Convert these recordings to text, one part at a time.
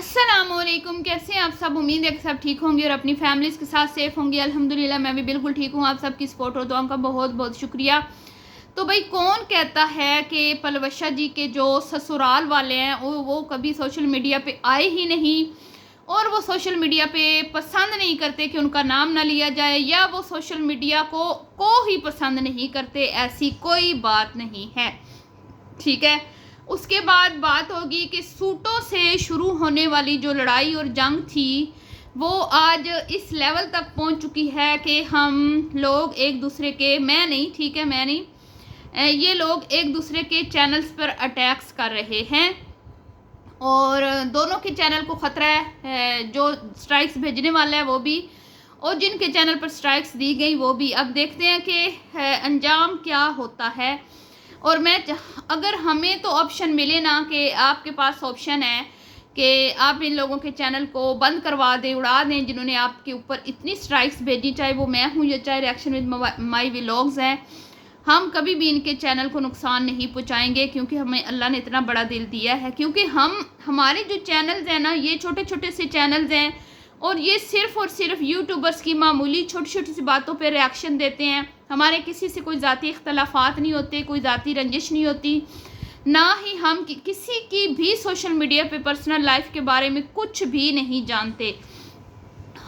अस्सलामुअलैकुम, कैसे हैं आप सब। उम्मीद है कि सब ठीक होंगे और अपनी फैमिलीज़ के साथ सेफ़ होंगे। अल्हम्दुलिल्लाह मैं भी बिल्कुल ठीक हूँ। आप सबकी सपोर्ट और दुआओं का बहुत बहुत शुक्रिया। तो भाई कौन कहता है कि पलवशा जी के जो ससुराल वाले हैं वो कभी सोशल मीडिया पे आए ही नहीं, और वो सोशल मीडिया पे पसंद नहीं करते कि उनका नाम ना लिया जाए, या वो सोशल मीडिया को ही पसंद नहीं करते। ऐसी कोई बात नहीं है, ठीक है। उसके बाद बात होगी कि सूटों से शुरू होने वाली जो लड़ाई और जंग थी वो आज इस लेवल तक पहुंच चुकी है कि हम लोग एक दूसरे के, मैं नहीं, ठीक है, मैं नहीं, ये लोग एक दूसरे के चैनल्स पर अटैक्स कर रहे हैं और दोनों के चैनल को ख़तरा है। जो स्ट्राइक्स भेजने वाला है वो भी, और जिनके चैनल पर स्ट्राइक्स दी गई वो भी। अब देखते हैं कि अंजाम क्या होता है। और अगर हमें तो ऑप्शन मिले ना, कि आपके पास ऑप्शन है कि आप इन लोगों के चैनल को बंद करवा दें, उड़ा दें, जिन्होंने आपके ऊपर इतनी स्ट्राइक्स भेजी, चाहे वो मैं हूँ या चाहे रिएक्शन विद माई व्लॉग्स हैं, हम कभी भी इनके चैनल को नुकसान नहीं पहुँचाएंगे, क्योंकि हमें अल्लाह ने इतना बड़ा दिल दिया है। क्योंकि हमारे जो चैनल्स हैं ना, ये छोटे छोटे से चैनल्स हैं और ये सिर्फ़ और सिर्फ यूट्यूबर्स की मामूली छोटी छोटी सी बातों पे रिएक्शन देते हैं। हमारे किसी से कोई ज़ाती इख्तलाफात नहीं होते, कोई ज़ाती रंजिश नहीं होती, ना ही हम किसी की भी सोशल मीडिया पे पर्सनल लाइफ के बारे में कुछ भी नहीं जानते।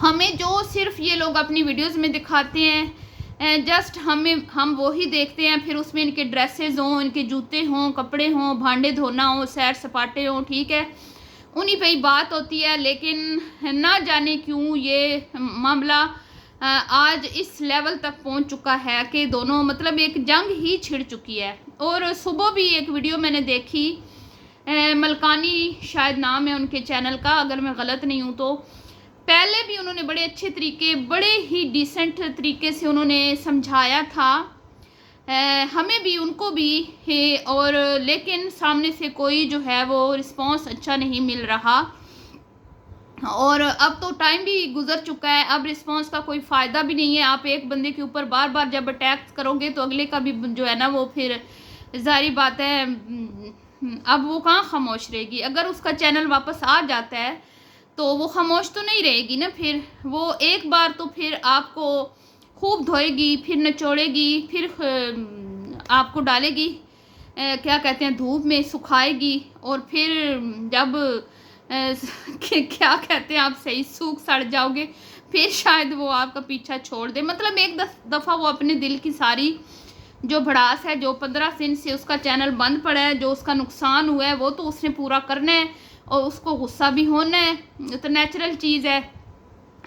हमें जो सिर्फ ये लोग अपनी वीडियोस में दिखाते हैं, जस्ट हम वो ही देखते हैं। फिर उसमें इनके ड्रेसेस हों, इनके जूते हों, कपड़े हों, भांडे धोना हो, सैर सपाटे हों, ठीक है, उन्हीं पे ही बात होती है। लेकिन ना जाने क्यों ये मामला आज इस लेवल तक पहुंच चुका है कि दोनों, मतलब एक जंग ही छिड़ चुकी है। और सुबह भी एक वीडियो मैंने देखी, मलकानी शायद नाम है उनके चैनल का, अगर मैं गलत नहीं हूँ तो। पहले भी उन्होंने बड़े अच्छे तरीके, बड़े ही डिसेंट तरीके से उन्होंने समझाया था हमें भी, उनको भी है, और लेकिन सामने से कोई जो है वो रिस्पांस अच्छा नहीं मिल रहा। और अब तो टाइम भी गुजर चुका है, अब रिस्पांस का कोई फ़ायदा भी नहीं है। आप एक बंदे के ऊपर बार बार जब अटैक करोगे तो अगले का भी जो है ना, वो फिर जाहिर बात है अब वो कहाँ खामोश रहेगी। अगर उसका चैनल वापस आ जाता है तो वो खामोश तो नहीं रहेगी ना, फिर वो एक बार तो फिर आपको खूब धोएगी, फिर निचोड़ेगी, फिर आपको डालेगी, क्या कहते हैं, धूप में सुखाएगी, और फिर जब क्या कहते हैं, आप सही सूख सड़ जाओगे, फिर शायद वो आपका पीछा छोड़ दे। मतलब एक दफ़ा वो अपने दिल की सारी जो भड़ास है, जो 15 दिन से उसका चैनल बंद पड़ा है, जो उसका नुकसान हुआ है, वो तो उसने पूरा करना है, और उसको गुस्सा भी होना है, तो नेचुरल चीज़ है।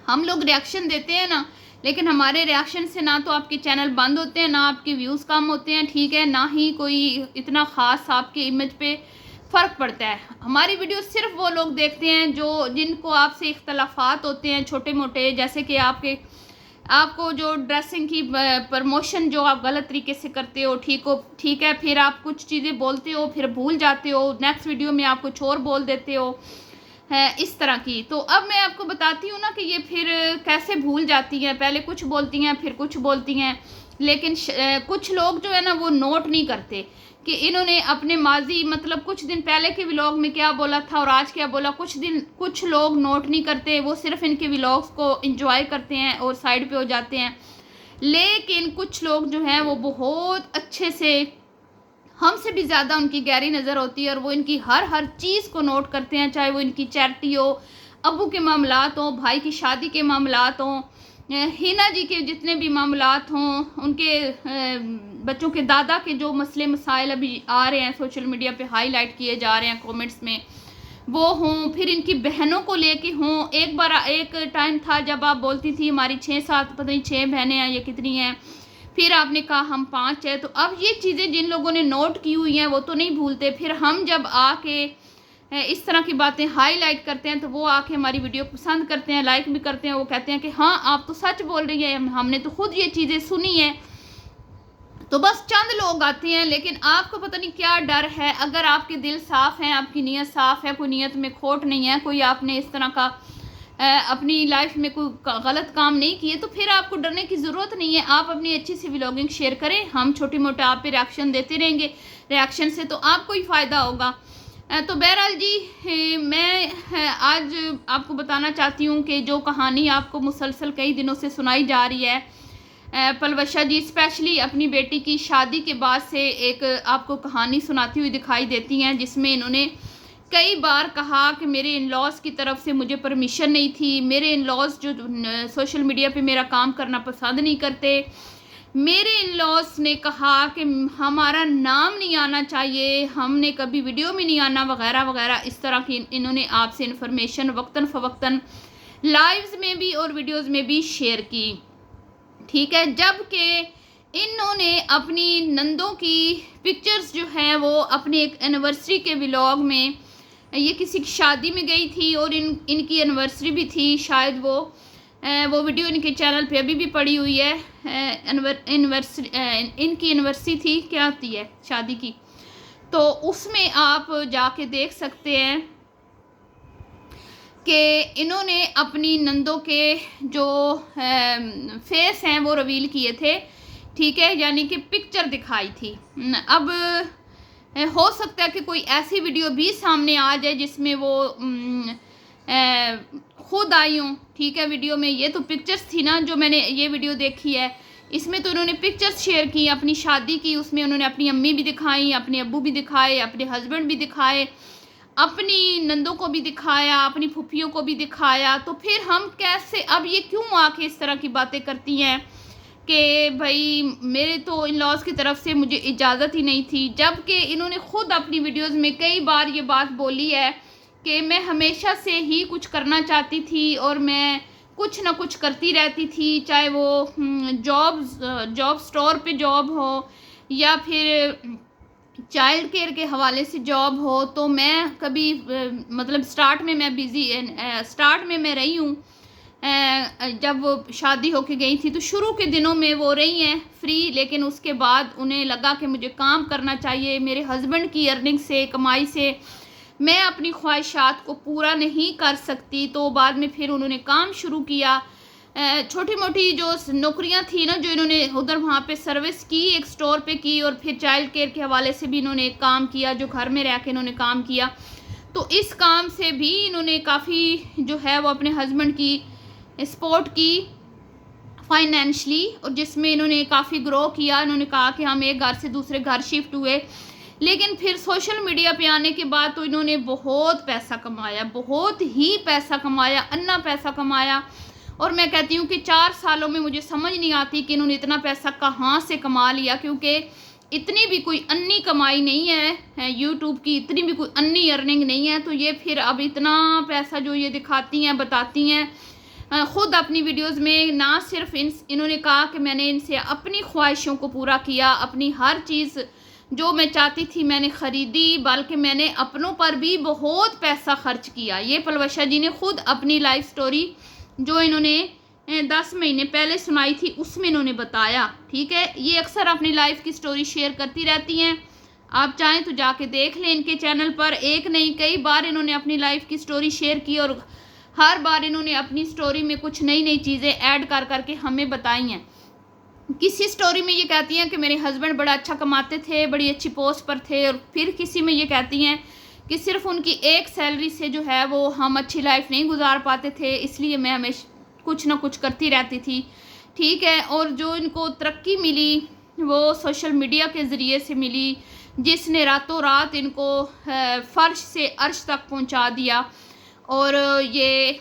हम लोग रिएक्शन देते हैं ना, लेकिन हमारे रिएक्शन से ना तो आपके चैनल बंद होते हैं, ना आपके व्यूज़ कम होते हैं, ठीक है, ना ही कोई इतना ख़ास आपके इमेज पे फ़र्क पड़ता है। हमारी वीडियो सिर्फ वो लोग देखते हैं जिनको आपसे इख्तलाफात होते हैं छोटे मोटे, जैसे कि आपको जो ड्रेसिंग की प्रमोशन जो आप गलत तरीके से करते हो, ठीक है, फिर आप कुछ चीज़ें बोलते हो, फिर भूल जाते हो, नेक्स्ट वीडियो में आप कुछ और बोल देते हो, है इस तरह की। तो अब मैं आपको बताती हूँ ना कि ये फिर कैसे भूल जाती हैं, पहले कुछ बोलती हैं फिर कुछ बोलती हैं। लेकिन कुछ लोग जो है ना वो नोट नहीं करते कि इन्होंने अपने माजी, मतलब कुछ दिन पहले के व्लॉग में क्या बोला था और आज क्या बोला। कुछ लोग नोट नहीं करते, वो सिर्फ इनके व्लॉग्स को एंजॉय करते हैं और साइड पे हो जाते हैं। लेकिन कुछ लोग जो हैं वो बहुत अच्छे से, हमसे भी ज़्यादा उनकी गहरी नज़र होती है, और वो इनकी हर चीज़ को नोट करते हैं, चाहे वो इनकी चैरिटी हो, अबू के मामलात हों, भाई की शादी के मामलात हों, हिना जी के जितने भी मामलात हों, उनके बच्चों के दादा के जो मसले मसाइल अभी आ रहे हैं सोशल मीडिया पे हाईलाइट किए जा रहे हैं कमेंट्स में, वो हों, फिर इनकी बहनों को लेके हों। एक टाइम था जब आप बोलती थी हमारी 6-7 पता नहीं 6 बहनें हैं या कितनी हैं, फिर आपने कहा हम 5 हैं। तो अब ये चीज़ें जिन लोगों ने नोट की हुई हैं वो तो नहीं भूलते, फिर हम जब आके इस तरह की बातें हाईलाइट करते हैं तो वो आके हमारी वीडियो पसंद करते हैं, लाइक भी करते हैं। वो कहते हैं कि हाँ आप तो सच बोल रही हैं, हमने तो खुद ये चीज़ें सुनी हैं। तो बस चंद लोग आते हैं, लेकिन आपको पता नहीं क्या डर है। अगर आपके दिल साफ़ हैं, आपकी नीयत साफ़ है, कोई नीयत में खोट नहीं है, कोई आपने इस तरह का अपनी लाइफ में कोई गलत काम नहीं किए, तो फिर आपको डरने की ज़रूरत नहीं है। आप अपनी अच्छी सी व्लॉगिंग शेयर करें, हम छोटे मोटे आप पे रिएक्शन देते रहेंगे, रिएक्शन से तो आपको ही फ़ायदा होगा। तो बहरहाल जी, मैं आज आपको बताना चाहती हूँ कि जो कहानी आपको मुसलसल कई दिनों से सुनाई जा रही है, पलवशा जी स्पेशली अपनी बेटी की शादी के बाद से एक आपको कहानी सुनाती हुई दिखाई देती हैं, जिसमें इन्होंने कई बार कहा कि मेरे इन लॉज़ की तरफ से मुझे परमिशन नहीं थी, मेरे इन लॉज़ जो सोशल मीडिया पे मेरा काम करना पसंद नहीं करते, मेरे इन लॉज़ ने कहा कि हमारा नाम नहीं आना चाहिए, हमने कभी वीडियो में नहीं आना, वगैरह वगैरह। इस तरह की इन्होंने आपसे इन्फॉर्मेशन वक्तन फ़वक्तन लाइव्स में भी और वीडियोस में भी शेयर की, ठीक है। जबकि इन्होंने अपनी नंदों की पिक्चर्स जो है वो अपने एक एनिवर्सरी के व्लॉग में, ये किसी की शादी में गई थी और इनकी एनिवर्सरी भी थी शायद, वो वीडियो इनके चैनल पे अभी भी पड़ी हुई है। एनिवर्सरी इनकी एनिवर्सरी थी, क्या होती है शादी की, तो उसमें आप जाके देख सकते हैं कि इन्होंने अपनी नंदों के जो फेस हैं वो रिवील किए थे, ठीक है, यानी कि पिक्चर दिखाई थी। अब हो सकता है कि कोई ऐसी वीडियो भी सामने आ जाए जिसमें वो खुद आई हूँ, ठीक है। वीडियो में ये तो पिक्चर्स थी ना, जो मैंने ये वीडियो देखी है, इसमें तो उन्होंने पिक्चर्स शेयर की अपनी शादी की, उसमें उन्होंने अपनी अम्मी भी दिखाई, अपने अब्बू भी दिखाए, अपने हस्बैंड भी दिखाए, अपनी नंदों को भी दिखाया, अपनी फुफियों को भी दिखाया। तो फिर हम कैसे, अब ये क्यों आके इस तरह की बातें करती हैं कि भाई मेरे तो इन लॉज की तरफ से मुझे इजाज़त ही नहीं थी, जबकि इन्होंने ख़ुद अपनी वीडियोस में कई बार ये बात बोली है कि मैं हमेशा से ही कुछ करना चाहती थी और मैं कुछ ना कुछ करती रहती थी, चाहे वो जॉब स्टोर पे जॉब हो या फिर चाइल्ड केयर के हवाले से जॉब हो। तो मैं कभी मतलब स्टार्ट में मैं रही हूँ, जब वो शादी होके गई थी तो शुरू के दिनों में वो रही हैं फ्री, लेकिन उसके बाद उन्हें लगा कि मुझे काम करना चाहिए, मेरे हस्बैंड की अर्निंग से, कमाई से मैं अपनी ख्वाहिशात को पूरा नहीं कर सकती। तो बाद में फिर उन्होंने काम शुरू किया, छोटी मोटी जो नौकरियां थी ना, जो इन्होंने उधर वहाँ पे सर्विस की, एक स्टोर पे की, और फिर चाइल्ड केयर के हवाले से भी इन्होंने काम किया, जो घर में रह के इन्होंने काम किया। तो इस काम से भी इन्होंने काफ़ी जो है वो अपने हस्बैंड की सपोर्ट की फाइनेंशली, और जिसमें इन्होंने काफ़ी ग्रो किया। इन्होंने कहा कि हम एक घर से दूसरे घर शिफ्ट हुए, लेकिन फिर सोशल मीडिया पे आने के बाद तो इन्होंने बहुत पैसा कमाया, बहुत ही पैसा कमाया, अन्ना पैसा कमाया। और मैं कहती हूँ कि 4 सालों में मुझे समझ नहीं आती कि इन्होंने इतना पैसा कहाँ से कमा लिया, क्योंकि इतनी भी कोई अन्नी कमाई नहीं है यूट्यूब की, इतनी भी कोई अन्नी अर्निंग नहीं है। तो ये फिर अब इतना पैसा जो ये दिखाती हैं, बताती हैं ख़ुद अपनी वीडियोस में, ना सिर्फ इन्होंने कहा कि मैंने इनसे अपनी ख्वाहिशों को पूरा किया, अपनी हर चीज़ जो मैं चाहती थी मैंने ख़रीदी, बल्कि मैंने अपनों पर भी बहुत पैसा खर्च किया। ये पलवशा जी ने ख़ुद अपनी लाइफ स्टोरी जो इन्होंने 10 महीने पहले सुनाई थी उसमें इन्होंने बताया, ठीक है। ये अक्सर अपनी लाइफ की स्टोरी शेयर करती रहती हैं, आप चाहें तो जाके देख लें इनके चैनल पर। एक नहीं कई बार इन्होंने अपनी लाइफ की स्टोरी शेयर की और हर बार इन्होंने अपनी स्टोरी में कुछ नई नई चीज़ें ऐड कर करके हमें बताई हैं। किसी स्टोरी में ये कहती हैं कि मेरे हस्बैंड बड़ा अच्छा कमाते थे, बड़ी अच्छी पोस्ट पर थे, और फिर किसी में ये कहती हैं कि सिर्फ उनकी एक सैलरी से जो है वो हम अच्छी लाइफ नहीं गुजार पाते थे, इसलिए मैं हमेशा कुछ ना कुछ करती रहती थी, ठीक है। और जो इनको तरक्की मिली वो सोशल मीडिया के ज़रिए से मिली, जिसने रातों रात इनको फ़र्श से अर्श तक पहुंचा दिया। और ये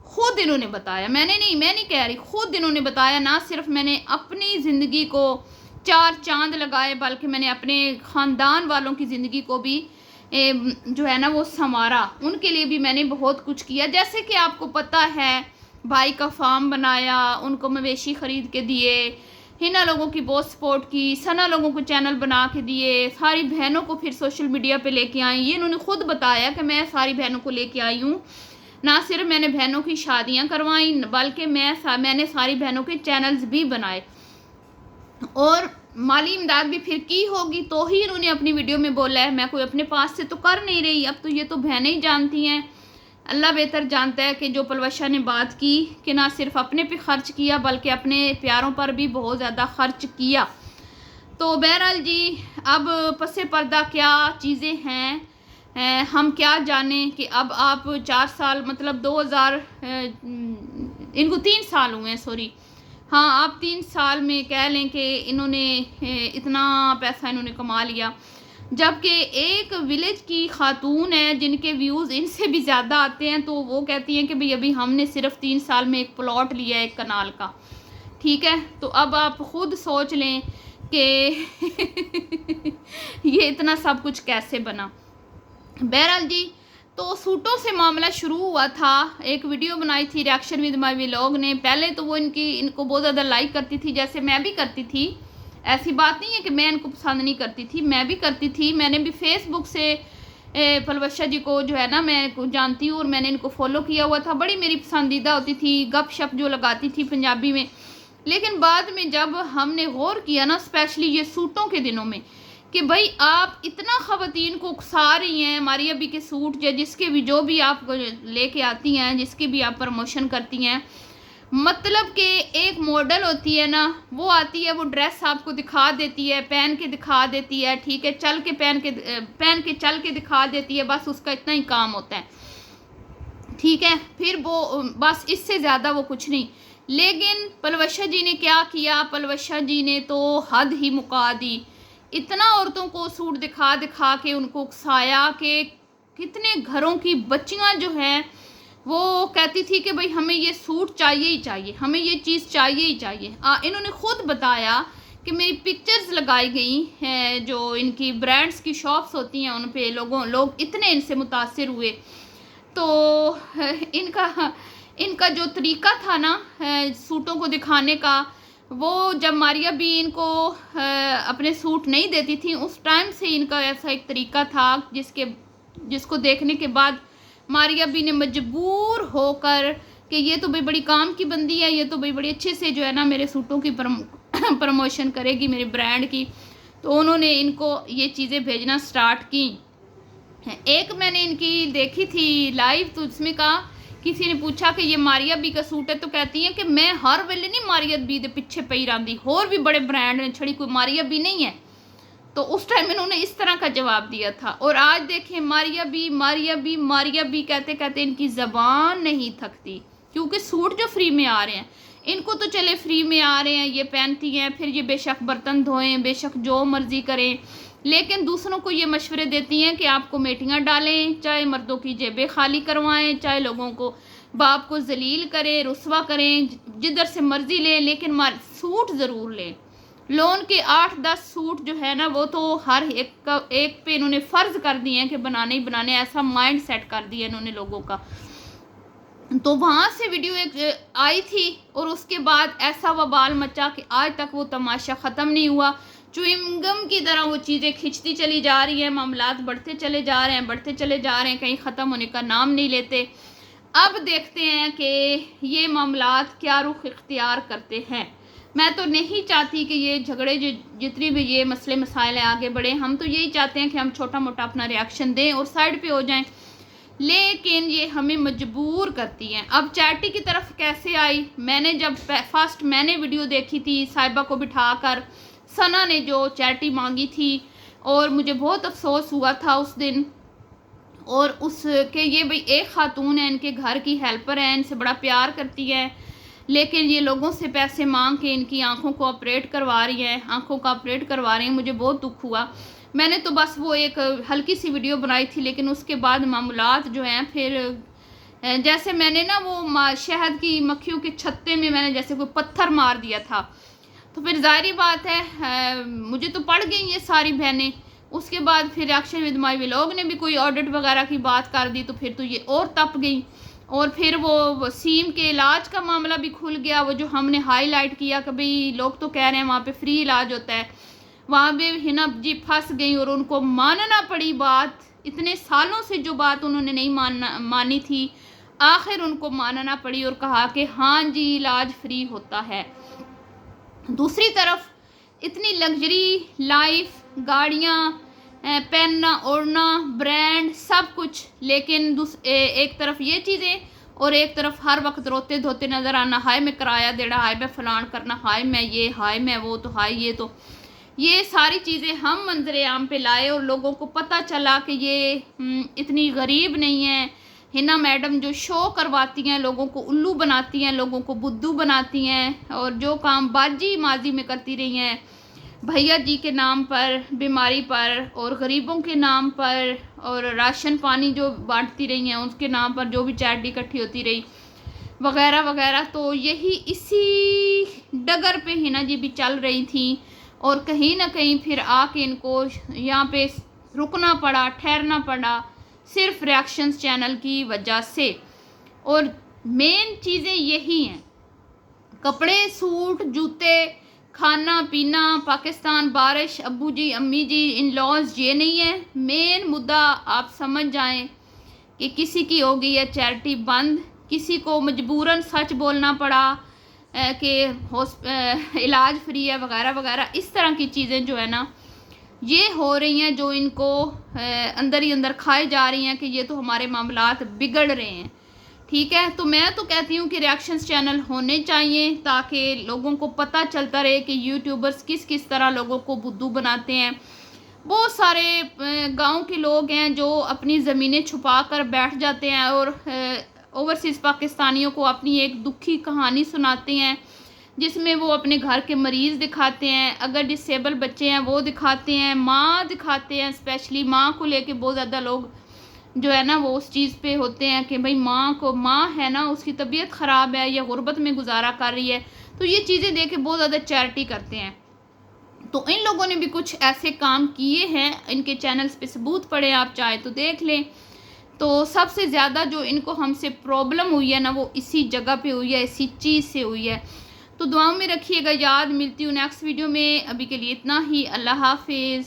खुद इन्होंने बताया, मैं नहीं कह रही, खुद इन्होंने बताया। ना सिर्फ मैंने अपनी ज़िंदगी को 4 चांद लगाए, बल्कि मैंने अपने ख़ानदान वालों की ज़िंदगी को भी जो है ना वो संवारा, उनके लिए भी मैंने बहुत कुछ किया। जैसे कि आपको पता है, भाई का फार्म बनाया, उनको मवेशी ख़रीद के दिए, हिना लोगों की बहुत सपोर्ट की, सना लोगों को चैनल बना के दिए, सारी बहनों को फिर सोशल मीडिया पे लेके आई। ये इन्होंने खुद बताया कि मैं सारी बहनों को लेके आई हूँ, ना सिर्फ मैंने बहनों की शादियाँ करवाई, बल्कि मैंने सारी बहनों के चैनल्स भी बनाए और माली इमदाद भी फिर की होगी, तो ही इन्होंने अपनी वीडियो में बोला है। मैं कोई अपने पास से तो कर नहीं रही, अब तो ये तो बहनें ही जानती हैं, अल्लाह बेहतर जानता है कि जो पलवशा ने बात की कि ना सिर्फ अपने पे ख़र्च किया बल्कि अपने प्यारों पर भी बहुत ज़्यादा ख़र्च किया। तो बहरहाल जी, अब पसे पर्दा क्या चीज़ें हैं हम क्या जाने कि अब आप 4 साल मतलब 2000 इनको 3 साल हुए हैं, सॉरी, हाँ आप 3 साल में कह लें कि इन्होंने इतना पैसा इन्होंने कमा लिया, जबकि एक विलेज की खातून है जिनके व्यूज़ इनसे भी ज़्यादा आते हैं, तो वो कहती हैं कि भाई अभी हमने सिर्फ 3 साल में एक प्लॉट लिया है एक कनाल का। ठीक है, तो अब आप ख़ुद सोच लें कि ये इतना सब कुछ कैसे बना। बहरहाल जी, तो सूटों से मामला शुरू हुआ था। एक वीडियो बनाई थी रिएक्शन विद माय व्लॉग ने। पहले तो वो इनको बहुत ज़्यादा लाइक करती थी, जैसे मैं भी करती थी। ऐसी बात नहीं है कि मैं इनको पसंद नहीं करती थी, मैं भी करती थी। मैंने भी फेसबुक से पलवशा जी को जो है ना मैं जानती हूँ और मैंने इनको फॉलो किया हुआ था। बड़ी मेरी पसंदीदा होती थी, गप शप जो लगाती थी पंजाबी में। लेकिन बाद में जब हमने गौर किया ना, स्पेशली ये सूटों के दिनों में, कि भाई आप इतना ख़वातीन को उकसा रही हैं, हमारी अभी के सूट जिसके भी जो भी आप लेके आती हैं, जिसकी भी आप प्रमोशन करती हैं, मतलब कि एक मॉडल होती है ना, वो आती है, वो ड्रेस आपको दिखा देती है, पहन के दिखा देती है, ठीक है, चल के पहन के चल के दिखा देती है, बस उसका इतना ही काम होता है, ठीक है, फिर वो बस इससे ज़्यादा वो कुछ नहीं। लेकिन पलवशा जी ने क्या किया, पलवशा जी ने तो हद ही मुका दी। इतना औरतों को सूट दिखा दिखा के उनको उकसाया कि कितने घरों की बच्चियां जो हैं वो कहती थी कि भाई हमें ये सूट चाहिए ही चाहिए, हमें ये चीज़ चाहिए ही चाहिए। इन्होंने ख़ुद बताया कि मेरी पिक्चर्स लगाई गई हैं, जो इनकी ब्रांड्स की शॉप्स होती हैं उन पे लोग इतने इनसे मुतासिर हुए। तो इनका जो तरीका था ना सूटों को दिखाने का, वो जब मारिया भी इनको अपने सूट नहीं देती थी, उस टाइम से इनका ऐसा एक तरीका था जिसको देखने के बाद मारिया भी ने मजबूर होकर कि ये तो भाई बड़ी काम की बंदी है, ये तो भाई बड़ी अच्छे से जो है ना मेरे सूटों की प्रमोशन करेगी, मेरे ब्रांड की। तो उन्होंने इनको ये चीज़ें भेजना स्टार्ट की। एक मैंने इनकी देखी थी लाइव, तो उसमें कहा, किसी ने पूछा कि ये मारिया बी का सूट है, तो कहती हैं कि मैं हर वेले नहीं मारिया बी के पीछे पई रही, होर भी बड़े ब्रांड ने, छड़ी कोई मारिया बी नहीं है। तो उस टाइम इन्होंने इस तरह का जवाब दिया था। और आज देखें, Maria B Maria B Maria B कहते कहते इनकी ज़बान नहीं थकती, क्योंकि सूट जो फ्री में आ रहे हैं, इनको तो चले फ्री में आ रहे हैं, ये पहनती हैं, फिर ये बेशक बर्तन धोएं, बेशक जो मर्ज़ी करें, लेकिन दूसरों को ये मशवरे देती हैं कि आप कमेटियाँ डालें, चाहे मर्दों की जेबें खाली करवाएं, चाहे लोगों को बाप को जलील करें, रुस्वा करें, जिधर से मर्ज़ी लें, लेकिन सूट ज़रूर लें। लोन के 8-10 सूट जो है ना, वो तो हर एक पे इन्होंने फ़र्ज़ कर दिए हैं कि बनाने ही बनाने, ऐसा माइंड सेट कर दिया इन्होंने लोगों का। तो वहाँ से वीडियो एक आई थी और उसके बाद ऐसा वबाल मचा कि आज तक वो तमाशा ख़त्म नहीं हुआ। च्युइंगम की तरह वो चीज़ें खिंचती चली जा रही हैं, मामलात बढ़ते चले जा रहे हैं, बढ़ते चले जा रहे हैं, कहीं ख़त्म होने का नाम नहीं लेते। अब देखते हैं कि ये मामलात क्या रुख इख्तियार करते हैं। मैं तो नहीं चाहती कि ये झगड़े जितनी भी ये मसले मसाइल हैं आगे बढ़े। हम तो यही चाहते हैं कि हम छोटा मोटा अपना रिएक्शन दें और साइड पे हो जाएं, लेकिन ये हमें मजबूर करती हैं। अब चैरिटी की तरफ कैसे आई, मैंने जब फर्स्ट मैंने वीडियो देखी थी, साहिबा को बिठाकर सना ने जो चैरिटी मांगी थी, और मुझे बहुत अफसोस हुआ था उस दिन। और उसके ये भाई एक खातून है, इनके घर की हेल्पर है, इनसे बड़ा प्यार करती है, लेकिन ये लोगों से पैसे मांग के इनकी आंखों को ऑपरेट करवा रही है, आंखों का ऑपरेट करवा रही हैं। मुझे बहुत दुख हुआ। मैंने तो बस वो एक हल्की सी वीडियो बनाई थी, लेकिन उसके बाद मामलात जो हैं फिर जैसे मैंने ना वो शहद की मक्खियों के छत्ते में मैंने जैसे कोई पत्थर मार दिया था, तो फिर जाहिर बात है मुझे तो पड़ गई ये सारी बहनें। उसके बाद फिर रिएक्शन विद माय व्लॉग ने भी कोई ऑडिट वगैरह की बात कर दी, तो फिर तो ये और तप गई। और फिर वो वसीम के इलाज का मामला भी खुल गया, वो जो हमने हाईलाइट किया कि भाई लोग तो कह रहे हैं वहाँ पे फ्री इलाज होता है, वहाँ पे हिना जी फंस गई और उनको मानना पड़ी बात। इतने सालों से जो बात उन्होंने नहीं मानी थी, आखिर उनको मानना पड़ी और कहा कि हाँ जी इलाज फ्री होता है। दूसरी तरफ इतनी लग्जरी लाइफ, गाड़ियाँ, पहनना ओढ़ना, ब्रांड, सब कुछ, लेकिन एक तरफ ये चीज़ें और एक तरफ हर वक्त रोते धोते नज़र आना, हाय मैं किराया देना, हाय मैं फलान करना, हाय मैं ये, हाय मैं वो, तो हाय ये। तो ये सारी चीज़ें हम मंजर आम पे लाए और लोगों को पता चला कि ये इतनी गरीब नहीं है। हिना मैडम जो शो करवाती हैं, लोगों को उल्लू बनाती हैं, लोगों को बुद्धू बनाती हैं, और जो काम बाजी माजी में करती रही हैं भैया जी के नाम पर, बीमारी पर, और गरीबों के नाम पर, और राशन पानी जो बांटती रही हैं उसके नाम पर, जो भी चैरिटी इकट्ठी होती रही वगैरह वगैरह। तो यही इसी डगर पे हिना जी भी चल रही थी, और कहीं ना कहीं फिर आके इनको यहाँ पे रुकना पड़ा, ठहरना पड़ा, सिर्फ रिएक्शंस चैनल की वजह से। और मेन चीज़ें यही हैं, कपड़े, सूट, जूते, खाना पीना, पाकिस्तान, बारिश, अब्बू जी, अम्मी जी, इन लॉज, ये नहीं है मेन मुद्दा। आप समझ जाएं कि किसी की हो गई है चैरिटी बंद, किसी को मजबूरन सच बोलना पड़ा कि इलाज फ्री है वगैरह वगैरह। इस तरह की चीज़ें जो है ना ये हो रही हैं, जो इनको अंदर ही अंदर खाए जा रही हैं कि ये तो हमारे मामलात बिगड़ रहे हैं। ठीक है, तो मैं तो कहती हूँ कि रिएक्शंस चैनल होने चाहिए ताकि लोगों को पता चलता रहे कि यूट्यूबर्स किस किस तरह लोगों को बुद्धू बनाते हैं। बहुत सारे गांव के लोग हैं जो अपनी ज़मीनें छुपा कर बैठ जाते हैं और ओवरसीज़ पाकिस्तानियों को अपनी एक दुखी कहानी सुनाते हैं, जिसमें वो अपने घर के मरीज़ दिखाते हैं, अगर डिसेबल बच्चे हैं वो दिखाते हैं, माँ दिखाते हैं। स्पेशली माँ को लेके बहुत ज़्यादा लोग जो है ना वो उस चीज़ पे होते हैं कि भाई माँ है ना उसकी तबीयत ख़राब है या गुर्बत में गुजारा कर रही है, तो ये चीज़ें देख के बहुत ज़्यादा चैरिटी करते हैं। तो इन लोगों ने भी कुछ ऐसे काम किए हैं, इनके चैनल्स पे सबूत पड़े, आप चाहे तो देख लें। तो सबसे ज़्यादा जो इनको हमसे प्रॉब्लम हुई है ना वो इसी जगह पे हुई है, इसी चीज़ से हुई है। तो दुआओं में रखिएगा याद। मिलती हूँ नेक्स्ट वीडियो में, अभी के लिए इतना ही। अल्लाह हाफिज़।